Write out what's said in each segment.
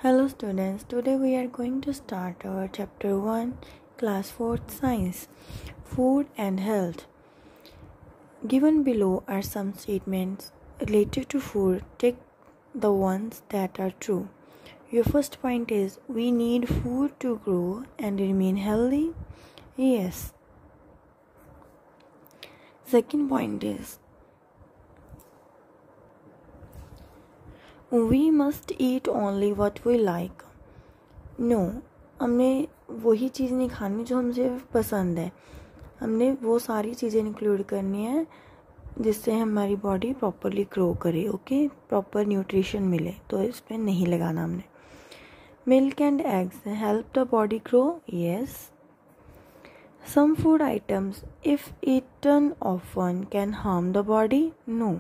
Hello students, today we are going to start our chapter 1, class 4th science, food and health. Given below are some statements related to food. Take the ones that are true. Your first point is, we need food to grow and remain healthy. Yes. Second point is, we must eat only what we like. No, हमने वही चीज़ नहीं खानी जो हमसे पसंद है. हमने वो सारी चीज़ें इंक्लूड करनी है जिससे हमारी बॉडी प्रॉपरली ग्रो करे. ओके, प्रॉपर न्यूट्रिशन मिले, तो इस पर नहीं लगाना हमने. Milk and eggs help the body grow. Yes. Some food items if eaten often can harm the body. No.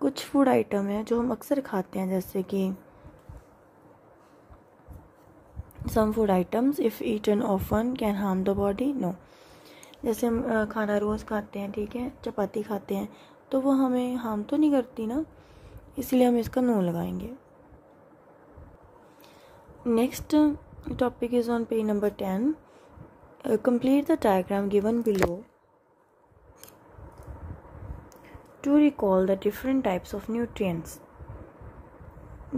कुछ फूड आइटम है जो हम अक्सर खाते हैं, जैसे कि some food items if eaten often can harm the body. No. जैसे हम खाना रोज़ खाते हैं, ठीक है, चपाती खाते हैं, तो वो हमें हार्म तो नहीं करती ना, इसलिए हम इसका नो लगाएंगे. Next topic is on page number 10. Complete the diagram given below to recall the different types of nutrients.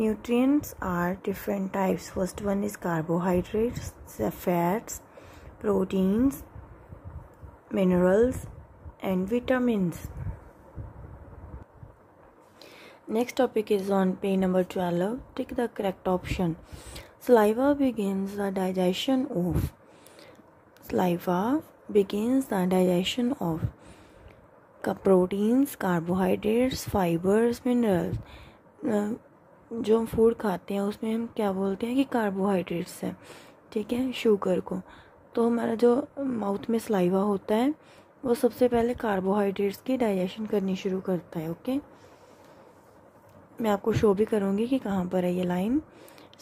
Nutrients are different types. First one is carbohydrates, fats, proteins, minerals and vitamins. Next topic is on page number 12. Take the correct option. Saliva begins the digestion of. Saliva begins the digestion of proteins, carbohydrates, fibres, minerals. जो हम food खाते हैं उसमें हम क्या बोलते हैं कि कार्बोहाइड्रेट्स है, ठीक है, शुगर को. तो हमारा जो माउथ में सलाइवा होता है वो सबसे पहले कार्बोहाइड्रेट्स की डाइजेशन करनी शुरू करता है. ओके, मैं आपको शो भी करूँगी कि कहाँ पर है ये line.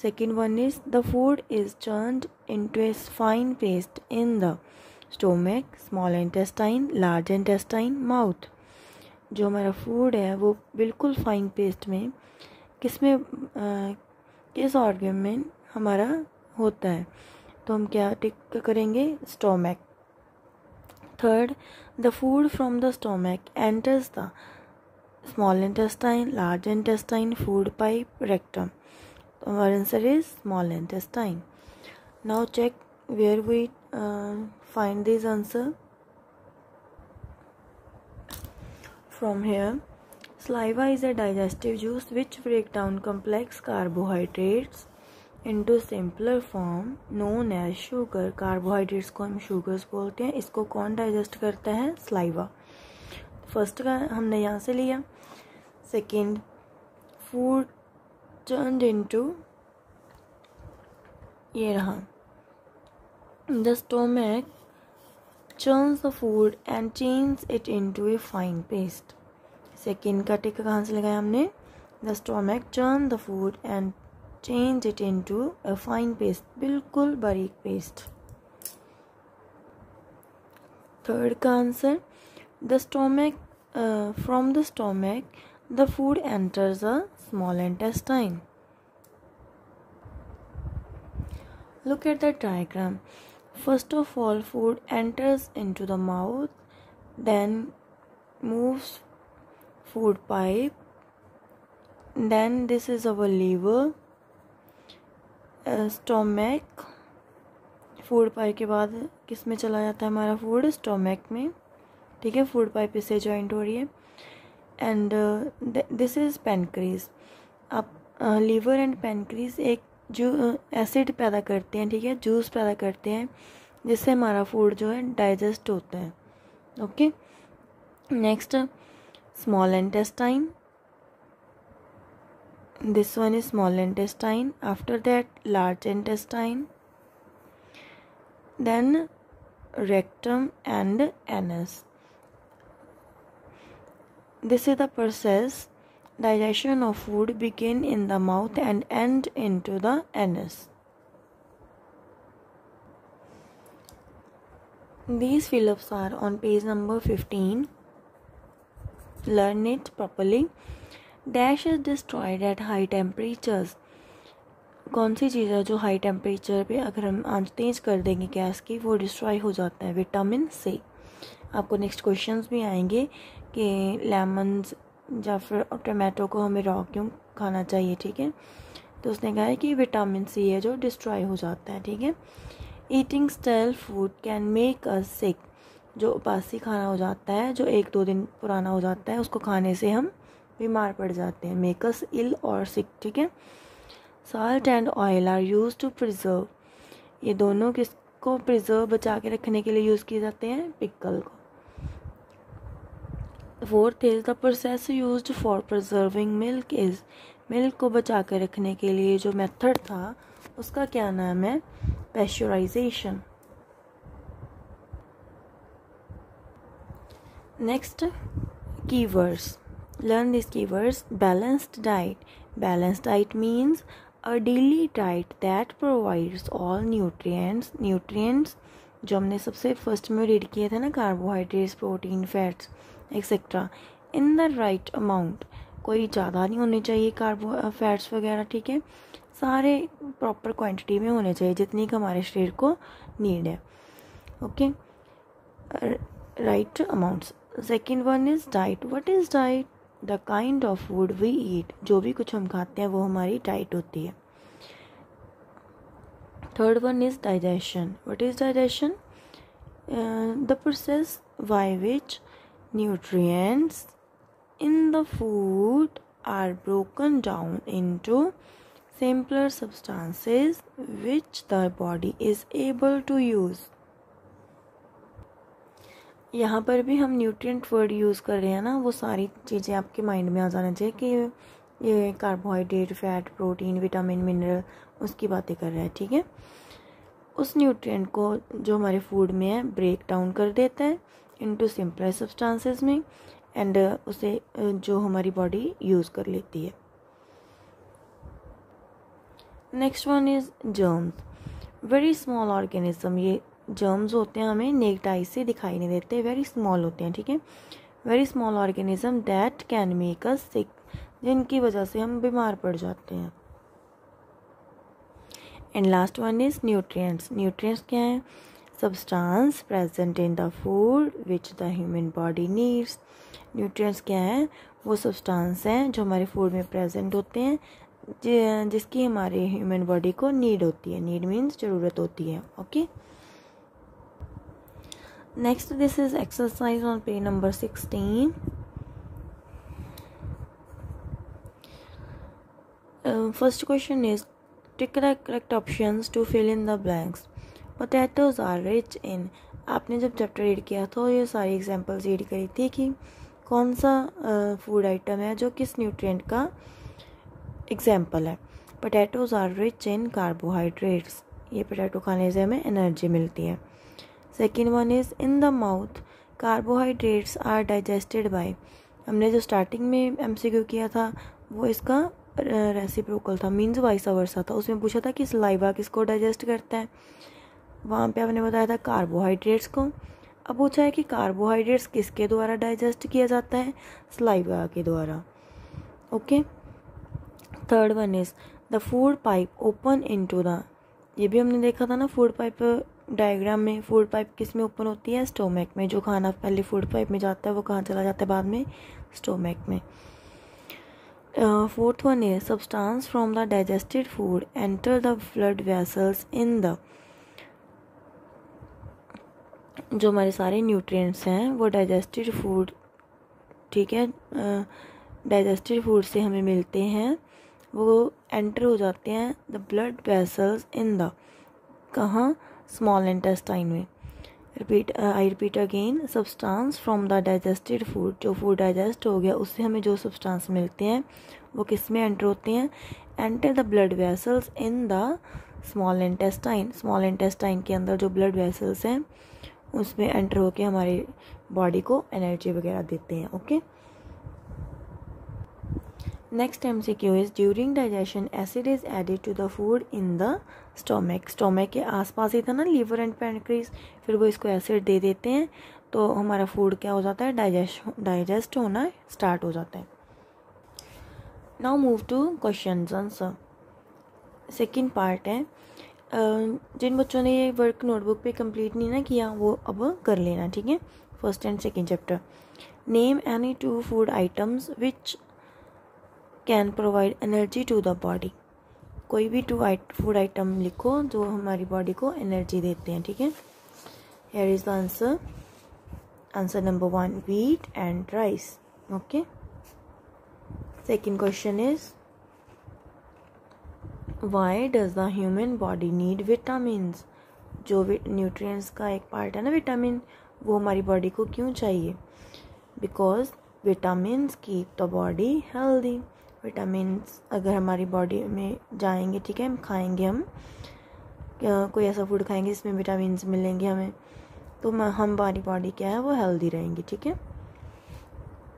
Second one is the food is turned into a fine paste in the stomach, small intestine, large intestine, mouth. जो हमारा फूड है वो बिल्कुल फाइन पेस्ट में किस ऑर्गन में हमारा होता है, तो हम क्या टिक करेंगे? Stomach. Third, the food from the stomach enters the small intestine, large intestine, food pipe, rectum. our answer is small intestine. Now check where we find this answer. From here, saliva is a digestive juice which break down complex carbohydrates into simpler form known as sugar. Carbohydrates को हम sugars बोलते हैं. इसको कौन digest करता है? Saliva. First का हमने यहाँ से लिया. सेकेंड, फूड turned into, ये रहा, the stomach churns the food and changes it into a fine paste. Second का टिक कहाँ से लगाया हमने? the stomach churns the food and changes it into a fine paste, बिल्कुल बारीक पेस्ट. थर्ड का answer, the stomach from the stomach the food enters the small intestine. Look at the diagram. First of all, food enters into the mouth, then moves food pipe, then this is our liver, stomach. Food pipe के बाद किस में चला जाता है हमारा food? Stomach में, ठीक है, फूड पाइप इससे जॉइंट हो रही है. And this is pancreas. अब लीवर एंड पेनक्रीज एक जो एसिड पैदा करते हैं, ठीक है, जूस पैदा करते हैं, जिससे हमारा फूड जो है डाइजेस्ट होता है. Okay. Next, small intestine. This one is small intestine. After that large intestine, then rectum and anus. This is the process. Digestion of food begin in the mouth and end into the anus. These fill-ups are on page number 15. Learn it properly. Dash is destroyed at high temperatures. कौन सी चीज़ है जो high temperature पे अगर हम आंच तेज कर देंगे gas की वो डिस्ट्रॉय हो जाता है? Vitamin C. आपको नेक्स्ट क्वेश्चंस भी आएंगे कि लेमन्स या फिर टमाटो को हमें रॉ क्यों खाना चाहिए, ठीक है। तो उसने कहा है कि विटामिन सी है जो डिस्ट्रॉय हो जाता है, ठीक है। Eating stale food can make us sick, जो बासी खाना हो जाता है, जो 1-2 दिन पुराना हो जाता है, उसको खाने से हम बीमार पड़ जाते हैं। मेक अस इल और सिक, ठीक है। Salt and oil are use to preserve, ये दोनों किसको प्रिजर्व बचा के रखने के लिए यूज़ किए जाते हैं? पिकल को। Fourth is the process used for preserving milk is, milk को बचा कर रखने के लिए जो मेथड था उसका क्या नाम है? Pasteurisation. Next keywords, learn these keywords. Balanced diet, balanced diet means a daily diet that provides all nutrients जो हमने सबसे फर्स्ट में रीड किए थे ना, carbohydrates, protein, fats etcetera, in the right amount. कोई ज़्यादा नहीं होने चाहिए फैट्स वगैरह, ठीक है। सारे प्रॉपर क्वांटिटी में होने चाहिए जितनी का हमारे शरीर को नीड है, okay. Right amounts. Second one is diet. What is diet? The kind of food we eat, जो भी कुछ हम खाते हैं वो हमारी डाइट होती है। Third one is digestion. What is digestion? The process by which nutrients in the food are broken down into simpler substances which the body is able to use. यहाँ पर भी हम न्यूट्रिएंट वर्ड यूज़ कर रहे हैं ना, वो सारी चीज़ें आपके माइंड में आ जाना चाहिए कि ये carbohydrate, fat, protein, vitamin, mineral, उसकी बातें कर रहा है, ठीक है। उस न्यूट्रिएंट को जो हमारे फूड में है ब्रेक डाउन कर देता है इनटू सिंपलर सब्सटेंसेस में, एंड उसे जो हमारी बॉडी यूज़ कर लेती है। Next one is germs. Very small organism, ये जर्म्स होते हैं, हमें नेक्ड आई से दिखाई नहीं देते, वेरी स्मॉल होते हैं, ठीक है। Very small organism that can make us sick, जिनकी वजह से हम बीमार पड़ जाते हैं। And last one is nutrients. Nutrients क्या है? Substance present in the food which the human body needs. Nutrients क्या है? वो सब्सटेंस हैं जो हमारे फूड में प्रेजेंट होते हैं, जिसकी हमारे ह्यूमन बॉडी को नीड होती है। नीड मीन्स ज़रूरत होती है, okay. Next this is exercise on page number 16. First question is tick the correct options to fill in the blanks. Potatoes are rich in. आपने जब चैप्टर रीड किया तो ये सारी एग्जांपल्स रीड करी थी कि कौन सा फूड आइटम है जो किस न्यूट्रिएंट का एग्जांपल है। Potatoes are rich in carbohydrates, ये पोटैटो खाने से हमें एनर्जी मिलती है। Second one is in the mouth carbohydrates are digested by. हमने जो स्टार्टिंग में MCQ किया था वो इसका रेसिप्रोकल था, मीन्स वाइस वर्सा था। उसमें पूछा था कि सलाइवा किसको डाइजेस्ट करता है, वहाँ पे आपने बताया था कार्बोहाइड्रेट्स को। अब पूछा है कि कार्बोहाइड्रेट्स किसके द्वारा डाइजेस्ट किया जाता है? सलाइवा के द्वारा, okay. Third one is the food pipe open into the, ये भी हमने देखा था ना फूड पाइप डायग्राम में। फूड पाइप किस में ओपन होती है? स्टोमक में। जो खाना पहले फूड पाइप में जाता है वो कहाँ चला जाता है बाद में? स्टोमक में। Fourth one is substance from the digested food enter the blood vessels in the, जो हमारे सारे न्यूट्रिएंट्स हैं वो डाइजेस्टेड फूड, ठीक है, डाइजेस्टेड फूड से हमें मिलते हैं, वो एंटर हो जाते हैं the blood vessels in the, कहाँ? स्मॉल इंटेस्टाइन में। I repeat again, substance from the digested food, जो फूड डाइजेस्ट हो गया उससे हमें जो सब्सटेंस मिलते हैं वो किस में एंटर होते हैं? Enter the blood vessels in the small intestine. Small intestine के अंदर जो ब्लड वेसल्स हैं उसमें एंटर होके हमारी बॉडी को एनर्जी वगैरह देते हैं, okay. Next MCQ is during digestion acid is added to the food in the stomach. Stomach के आसपास ही था ना लीवर एंड पैनक्रीज, फिर वो इसको एसिड दे देते हैं तो हमारा फूड क्या हो जाता है? डाइजेस्ट होना स्टार्ट हो जाता है। Now move two questions answer. Second part है, जिन बच्चों ने ये वर्क नोटबुक पे कंप्लीट नहीं ना किया वो अब कर लेना, ठीक है। First and second chapter. Name any 2 food items which can provide energy to the body. कोई भी 2 फूड आइटम लिखो जो हमारी बॉडी को एनर्जी देते हैं, ठीक है। Here is the answer. Answer number 1 wheat and rice. Okay. Second question is, why does the human body need vitamins? जो न्यूट्रिएंट्स का एक पार्ट है ना विटामिन, वो हमारी बॉडी को क्यों चाहिए? Because vitamins keep the body healthy. Vitamins अगर हमारी बॉडी में जाएंगे, ठीक है, खाएंगे हम कोई ऐसा फूड खाएंगे जिसमें विटामिन्स मिलेंगे हमें, तो हमारी बॉडी क्या है वो हेल्दी रहेंगी, ठीक है।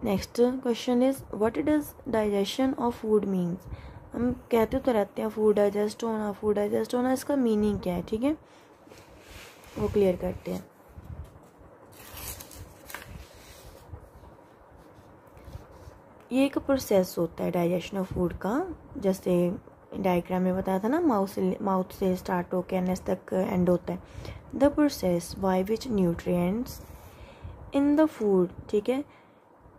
Next question is, what does digestion of food means. हम कहते तो रहते हैं फूड डाइजेस्ट होना, इसका मीनिंग क्या है, ठीक है, वो क्लियर करते हैं। ये एक प्रोसेस होता है डाइजेशन ऑफ फूड का, जैसे डायग्राम में बताया था ना, माउथ से स्टार्ट होकर एनएस तक एंड होता है। The process by which nutrients in the food, ठीक है,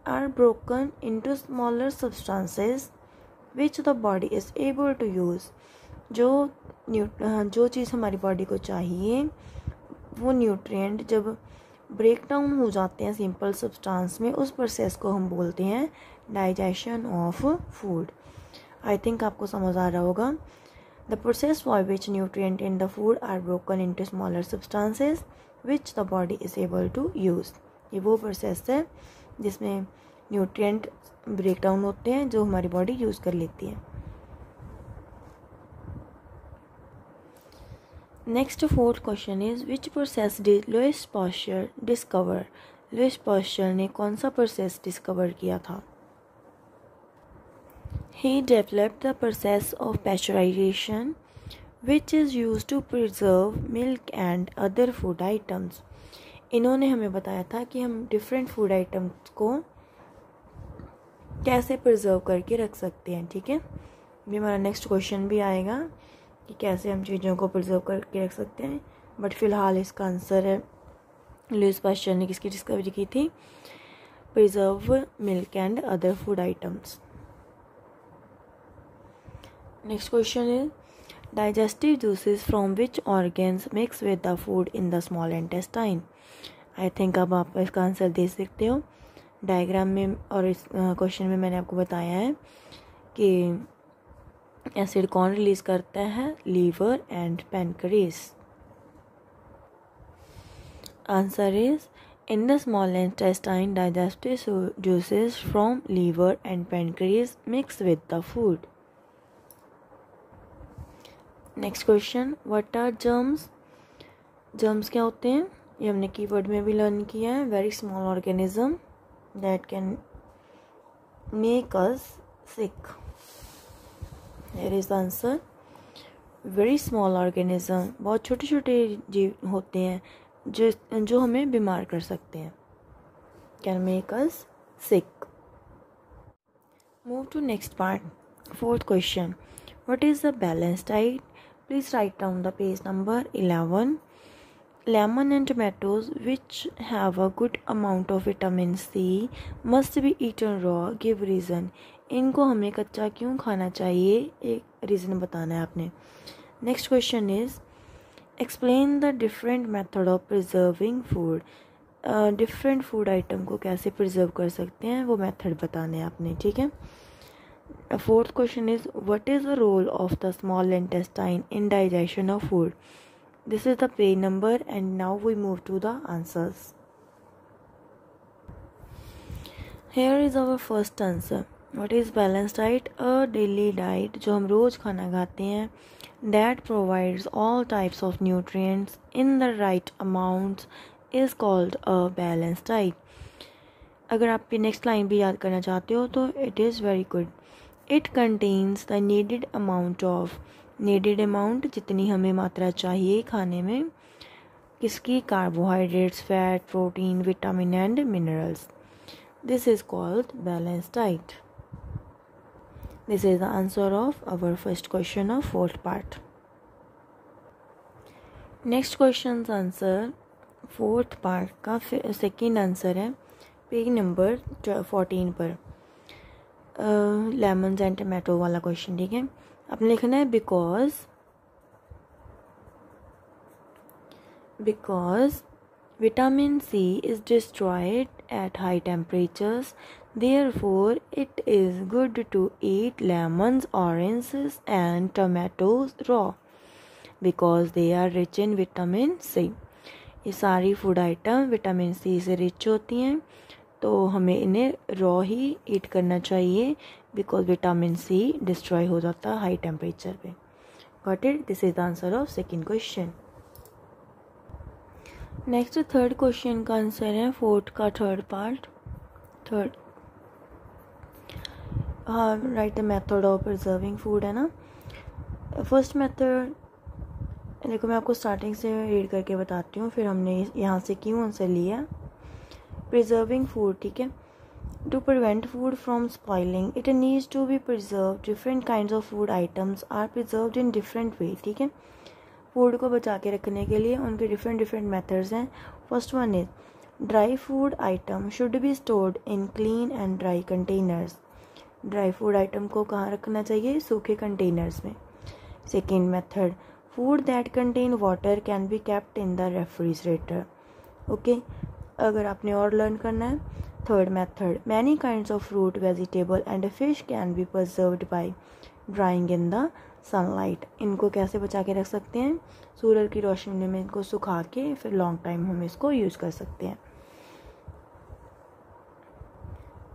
are broken into smaller substances which the body is able to use. जो चीज़ हमारी बॉडी को चाहिए वो न्यूट्रिएंट जब ब्रेक डाउन हो जाते हैं सिंपल सब्सटेंस में, उस प्रोसेस को हम बोलते हैं digestion of food. I think आपको समझ आ रहा होगा। The process by which nutrient in the food are broken into smaller substances which the body is able to use. ये वो प्रोसेस है जिसमें न्यूट्रिएंट ब्रेक डाउन होते हैं जो हमारी बॉडी यूज़ कर लेती है। Next fourth question is, which process did Lewis pasture discover. Lewis pasture ने कौन सा प्रोसेस डिस्कवर किया था? He developed the process of pasteurization, which is used to preserve milk and other food items. इन्होंने हमें बताया था कि हम डिफरेंट फूड आइटम्स को कैसे प्रिजर्व करके रख सकते हैं, ठीक है। भी हमारा नेक्स्ट क्वेश्चन भी आएगा कि कैसे हम चीज़ों को प्रिजर्व करके रख सकते हैं, बट फिलहाल इसका आंसर है लुईस पास्चर ने किसकी डिस्कवरी की थी? Preserve milk and other food items. Next question is, digestive juices from which organs mix with the food in the small intestine. I think अब आप इसका आंसर दे सकते हो। डायग्राम में और इस क्वेश्चन में मैंने आपको बताया है कि एसिड कौन रिलीज करता है? Liver and pancreas. Answer is, in the small intestine digestive juices from liver and pancreas mix with the food. Next question, what are germs. Germs क्या होते हैं? ये हमने कीवर्ड में भी लर्न किया है। Very small organism that can make us sick. Here is the answer. Very small organism, बहुत छोटे छोटे जीव होते हैं जो हमें बीमार कर सकते हैं। Can make us sick. Move to next part. Fourth question, what is the balance diet? Please write down the page number 11. Lemon and tomatoes which have a good amount of vitamin C must be eaten raw. Give reason. इनको हमें कच्चा क्यों खाना चाहिए? एक reason बताना है आपने। Next question is, explain the different method of preserving food. Different food item को कैसे प्रिजर्व कर सकते हैं वो मेथड बताने हैं आपने, ठीक है। Fourth question is, what is the role of the small intestine in digestion of food? This is the page number and now we move to the answers. Here is our first answer. What is balanced diet? A daily diet जो हम रोज़ खाना खाते हैं that provides all types of nutrients in the right amounts is called a balanced diet. अगर आप ये next line भी याद करना चाहते हो तो it is very good. It contains the needed amount of, needed amount जितनी हमें मात्रा चाहिए खाने में, किसकी? Carbohydrates, fat, protein, vitamin and minerals. This is called balance diet. This is the answer of our first question of fourth part. Next question answer fourth part का second answer है page number 14 पर, lemons and tomato वाला question. ठीक है, आपने लिखना है because vitamin C is destroyed at high temperatures, therefore it is good to eat lemons, oranges and tomatoes raw because they are rich in vitamin C। ये सारी food item vitamin C से rich होती हैं, तो हमें इन्हें raw ही ईट करना चाहिए बिकॉज विटामिन सी डिस्ट्रॉय हो जाता है हाई टेम्परेचर पे। Got it? This is the answer of second question. Next third question का आंसर है फोर्थ का थर्ड पार्ट। हाँ, right the method of preserving food है ना। फर्स्ट मेथड देखो, मैं आपको स्टार्टिंग से रीड करके बताती हूँ, फिर हमने यहाँ से क्यों आंसर लिया। प्रिजर्विंग फूड, ठीक है। To prevent food from spoiling it needs to be preserve. Different kinds of food items are preserved in different way. ठीक है, फूड को बचा के रखने के लिए उनके डिफरेंट मेथड्स हैं। First one is dry food item should be stored in clean and dry containers. Dry food item को कहाँ रखना चाहिए? सूखे कंटेनर्स में। Second method, food that contain water can be kept in the refrigerator. Okay, अगर आपने और learn करना है। Third method, many kinds of fruit, vegetable and fish can be preserved by drying in the sunlight. इनको कैसे बचा के रख सकते हैं? सूरज की रोशनी में इनको सुखा के फिर लॉन्ग टाइम हम इसको यूज कर सकते हैं।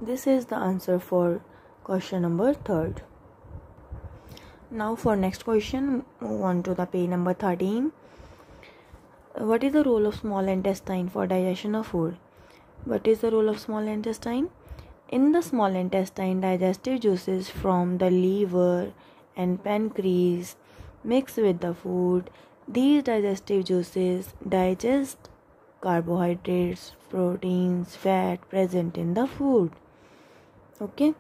This is the answer for question number third. Now for next question, move on to the page number 13. What is the role of small intestine for digestion of food? What is the role of small intestine? In the small intestine, digestive juices from the liver and pancreas mix with the food. These digestive juices digest carbohydrates, proteins, fat present in the food. Okay.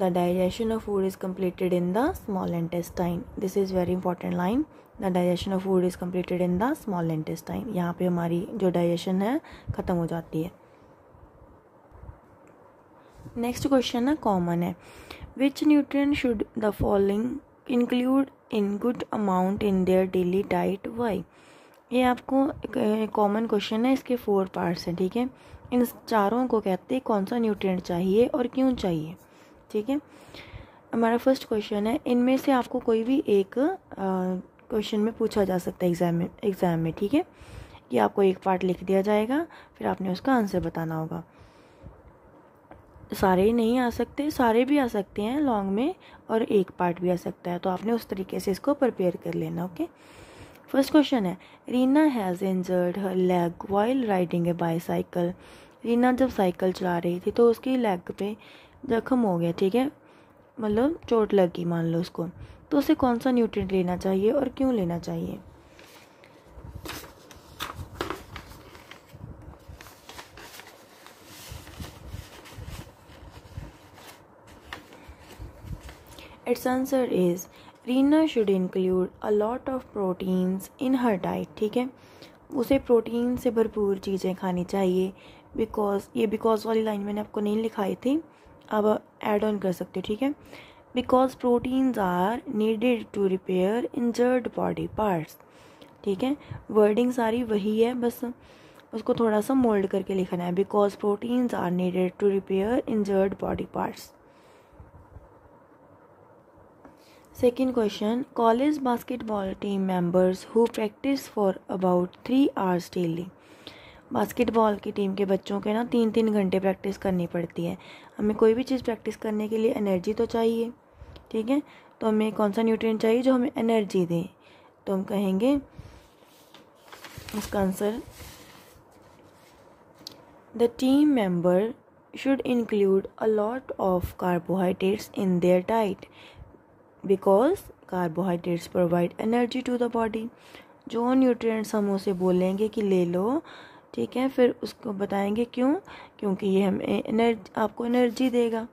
The digestion of food is completed in the small intestine. This is very important line. The digestion of food is completed in the small intestine. यहाँ पे हमारी जो digestion है ख़त्म हो जाती है। Next question है common है। Which nutrient should the following include in good amount in their daily diet? Why? ये आपको common question है, इसके 4 parts हैं। ठीक है, इन चारों को कहते हैं कौन सा न्यूट्रिएंट चाहिए और क्यों चाहिए। ठीक है, हमारा फर्स्ट क्वेश्चन है, इनमें से आपको कोई भी एक क्वेश्चन में पूछा जा सकता है एग्ज़ाम में। ठीक है, कि आपको एक पार्ट लिख दिया जाएगा, फिर आपने उसका आंसर बताना होगा। सारे नहीं आ सकते, सारे भी आ सकते हैं लॉन्ग में, और एक पार्ट भी आ सकता है, तो आपने उस तरीके से इसको प्रिपेयर कर लेना। ओके, फर्स्ट क्वेश्चन है, Reena has injured her leg while riding A bicycle. Reena जब साइकिल चला रही थी तो उसकी लेग पे जख्म हो गया। ठीक है, मतलब चोट लगी मान लो उसको, तो उसे कौन सा न्यूट्रिएंट लेना चाहिए और क्यों लेना चाहिए? Its answer is Reena should include a lot of proteins in her diet. ठीक है, उसे प्रोटीन से भरपूर चीज़ें खानी चाहिए। बिकॉज वाली लाइन मैंने आपको नहीं लिखाई थी, अब ऐड ऑन कर सकते हो। ठीक है, because proteins are needed to repair injured body parts. ठीक है, वर्डिंग सारी वही है, बस उसको थोड़ा सा मोल्ड करके लिखना है। Because proteins are needed to repair injured body parts. Second question, college basketball team members who practice for about 3 hours daily. Basketball की टीम के बच्चों के ना 3-3 घंटे प्रैक्टिस करनी पड़ती है। हमें कोई भी चीज़ प्रैक्टिस करने के लिए एनर्जी तो चाहिए। ठीक है, तो हमें कौन सा न्यूट्रिएंट चाहिए जो हमें एनर्जी दे? तो हम कहेंगे इसका answer, the team member should include a lot of carbohydrates in their diet because carbohydrates provide energy to the body. जो न्यूट्रिएंट्स हम उसे बोलेंगे कि ले लो, ठीक है, फिर उसको बताएंगे क्यों, क्योंकि ये हमें आपको एनर्जी देगा।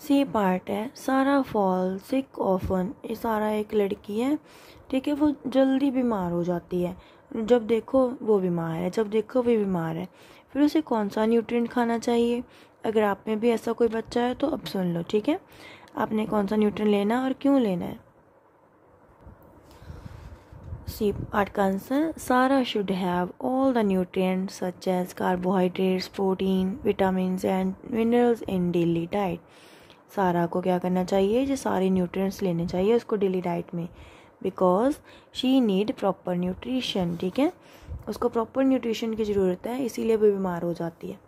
सी पार्ट है सारा फॉल सिक ऑफन। ये सारा एक लड़की है, ठीक है, वो जल्दी बीमार हो जाती है। जब देखो वो बीमार है, जब देखो वो बीमार है। फिर उसे कौन सा न्यूट्रिएंट खाना चाहिए? अगर आप में भी ऐसा कोई बच्चा है तो अब सुन लो, ठीक है, आपने कौन सा न्यूट्रिएंट लेना और क्यों लेना है। सी पार्ट का answer, Sara should have all the nutrients such as carbohydrates, protein, vitamins and minerals in daily diet. Sara को क्या करना चाहिए? जो सारे न्यूट्रिएंट्स लेने चाहिए उसको डेली डाइट में, because she need proper nutrition, ठीक है, उसको प्रॉपर न्यूट्रिशन की ज़रूरत है, इसीलिए वो बीमार हो जाती है।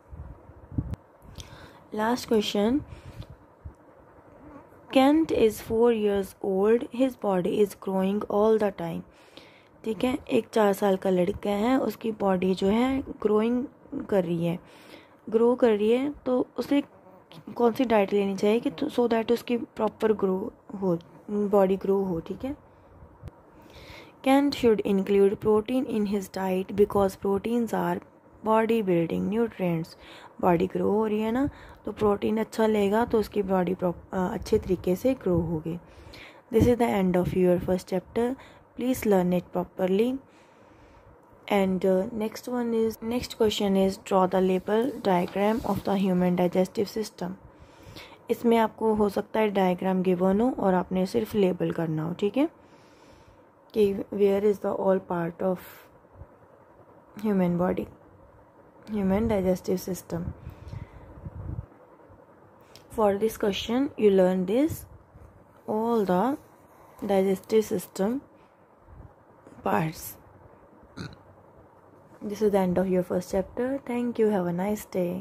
Last question, Kent is 4 years old, his body is growing all the time। ठीक है, एक 4 साल का लड़का है, उसकी बॉडी जो है ग्रोइंग कर रही है, ग्रो कर रही है, तो उसे कौन सी डाइट लेनी चाहिए कि सो दैट उसकी प्रॉपर ग्रो हो, बॉडी ग्रो हो, ठीक है। Kent should include protein in his diet because proteins are body building nutrients. Body grow हो रही है ना, तो प्रोटीन अच्छा लेगा तो उसकी बॉडी अच्छे तरीके से ग्रो होगी। This is the end of your first chapter, please learn it properly. And next question is draw the label diagram of the human digestive system. इसमें आपको हो सकता है डायग्राम गिवन हो और आपने सिर्फ लेबल करना हो, ठीक है, कि where is the all part of human body, human digestive system. For this question you learn this all the digestive system parts. This is the end of your first chapter. Thank you. Have a nice day.